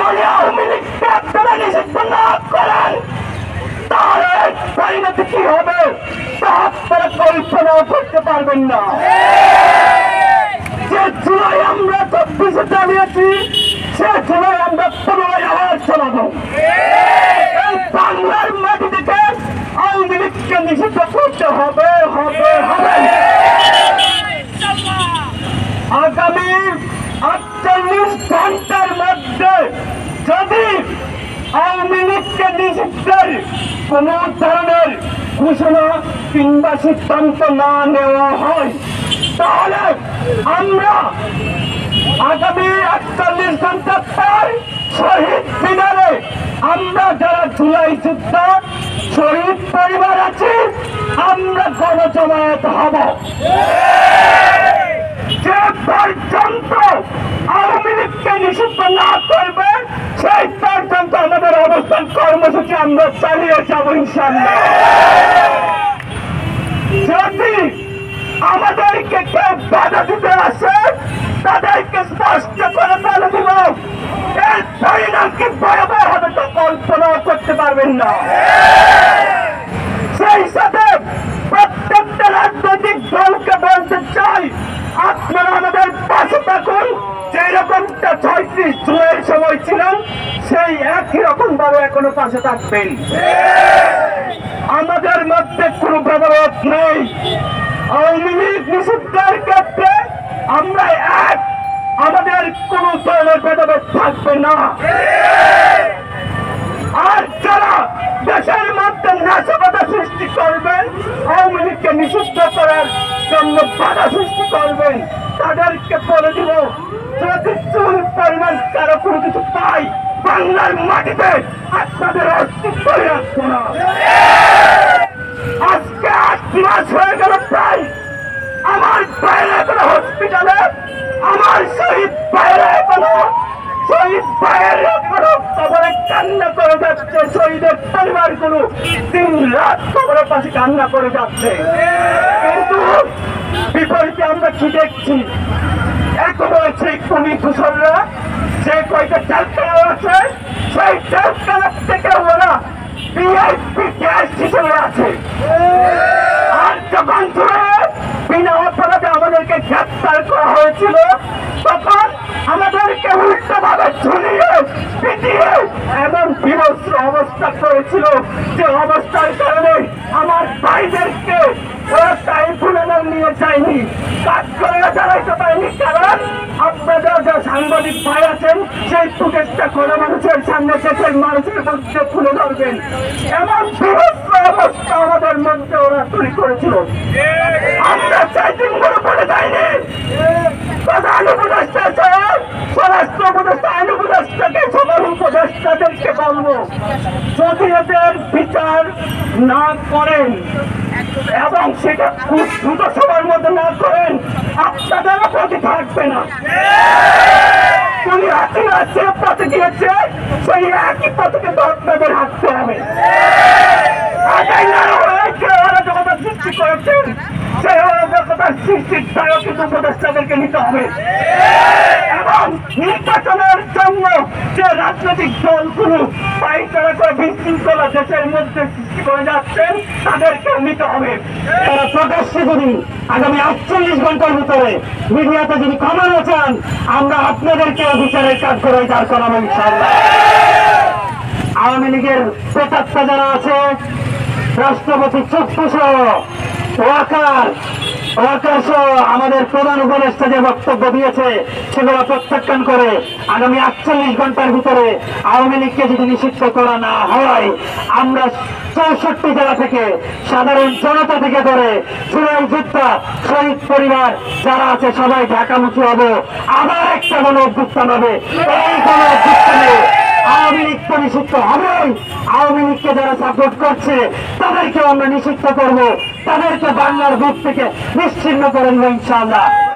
যদি আওয়ামী লীগকে আপনারা নিষিদ্ধ না করেন তাহলে পরিণতি কি হবে তা আপনারা কল্পনাও করতে পারবেন না। যে জুলাই আমরা 24-এ চালিয়েছি সে জুলাই আমরা পুনরায় আবার চালাবো। এই বাংলার মাটি থেকে আওয়ামী লীগকে নিষিদ্ধ করতে হবে হবে হবে। আগামী 48 ঘন্টার মধ্যে যদি আওয়ামী লীগকে নিষিদ্ধের কোন ধরনের ঘোষণা কিংবা সিদ্ধান্ত না নেওয়া হয় তাহলে আমরা আগামী 48 ঘন্টা পর শহীদ মিনারে আমরা যারা জুলাই যোদ্ধা শহীদ পরিবার আছি আমরা গণজমায়েত হব। যে পর্যন্ত আওয়ামী লীগকে নিষিদ্ধ না করবে সেই পর্যন্ত আমাদের অবস্থান কর্মসূচি আমরা চালিয়ে যাব ইনশাআল্লাহ। যদি আমাদেরকে কেউ বাধা দিতে আসে তাদেরকে স্পষ্ট করে বলে দিব এর পরিণাম কি ভয়াবহ হবে তা কল্পনা করতে পারবেন না। সেই সাথে প্রত্যেকটা রাজনৈতিক দলকে বলতে চাই আপনারা আমাদের পাশে থাকুন। যেরকমটা 36 জুলাইয়ের সময় ছিলেন সেই একই রকম ভাবে এখনো পাশে থাকবেন। আমাদের মধ্যে কোনো ভেদাভেদ নেই। আওয়ামী লীগ নিষিদ্ধের ক্ষেত্রে আমরা এক, আমাদের কোন ধরনের ভেদাভেদ থাকবে না। আর যারা দেশের মধ্যে নাশকতা সৃষ্টি করবেন আওয়ামী লীগকে নিষিদ্ধ করার জন্য বাধা সৃষ্টি করবেন তাদেরকে বলে দিব যদি চুল পরিমাণ কারো কোনো কিছু পাই বাংলার মাটিতে আপনাদের অস্তিত্ব রাখবো না। আজকে 8 মাস হয়ে গেল প্রায় আমার বাইরে এখনো হসপিটালে, আমার শহীদ বাইরে এখনো শহীদ ভাইয়ের এখনো কবরে কান্না করে যাচ্ছে। শহীদের পরিবারগুলো দিন রাত কবরের পাশে কান্না করে যাচ্ছে। কিন্তু বিপরীতে আমরা কি দেখছি এখনো সেই খুনি দূষণরা যে কয়টা জেলখানা আছে সেই জেলখানা থেকে ওরা ভিআইপি গ্যাস হিসেবে আছে। আর যখন বিনা অপরাধে আমাদেরকে গ্রেপ্তার করা হয়েছিল তখন আমাদেরকে উল্টো ভাবে ঝুলিয়ে পিটিয়ে এমন বিভৎস অবস্থা করেছিল যে অবস্থার কারণে আমার ভাইদেরকে ওরা ট্রাইব্যুনালে নিয়ে যায়নি, কাজ করে দাঁড়াইতে পারেনি। কারণ আপনাদের যে সাংবাদিক ভাই আছেন সেই ফুটেজটা কোনো মানুষের সামনে দেশের মানুষের মধ্যে তুলে ধরবেন এমন বিভৎস অবস্থা আমাদের মধ্যে ওরা তৈরি করেছিল। আমরা 4 দিন ধরে বলে যাইনি প্রধান উপদেষ্টা স্বরাষ্ট্র উপদেষ্টা আইন উপদেষ্টাকে সকল উপদেষ্টাদেরকে বলবো যদি এদের বিচার না করেন এবং সেটা খুব দ্রুত সময়ের মধ্যে না করেন আপনাদেরও প্রতি থাকবে না। উনি হাসিনা যে পথে গিয়েছে সেই একই পথে তো আপনাদের হাঁটতে হবে। সৃষ্টি করেছেন সেই অরাজকতার সৃষ্টির দায়ও কিন্তু উপদেষ্টাদেরকে নিতে হবে এবং নির্বাচনের জন্য যে রাজনৈতিক দলগুলো পাইকারা করে বিশৃঙ্খলা দেশের মধ্যে সৃষ্টি করে যাচ্ছেন তাদেরকেও নিতে হবে। তারা প্রকাশ্যে যদি আগামী 48 ঘন্টার ভিতরে মিডিয়াতে যদি কমানো চান আমরা আপনাদেরকে বিচারের কাজ করে দাঁড় করাবো ইনশাআল্লাহ। আওয়ামী লীগের প্রেতাত্মা যারা আছে রাষ্ট্রপতি চক্ষুসহ ওয়াকার সহ আমাদের প্রধান উপদেষ্টা যে বক্তব্য দিয়েছে সেগুলো প্রত্যাখ্যান করে আগামী 48 ঘন্টার ভিতরে আওয়ামী লীগকে যদি নিষিদ্ধ করা না হয় আমরা 64 জেলা থেকে সাধারণ জনতা থেকে ধরে জুলাই যোদ্ধা শহীদ পরিবার যারা আছে সবাই ঢাকামুখী হব। আবার একটা গণ অভ্যুত্থান হবে। এই গণ অভ্যুত্থানে আওয়ামী লীগ তো নিষিদ্ধ হবেই, আওয়ামী লীগকে যারা সাপোর্ট করছে তাদেরকে আমরা নিষিদ্ধ করবো, তাদেরকে বাংলার বুক থেকে নিশ্চিহ্ন করেন ইনশাআল্লাহ।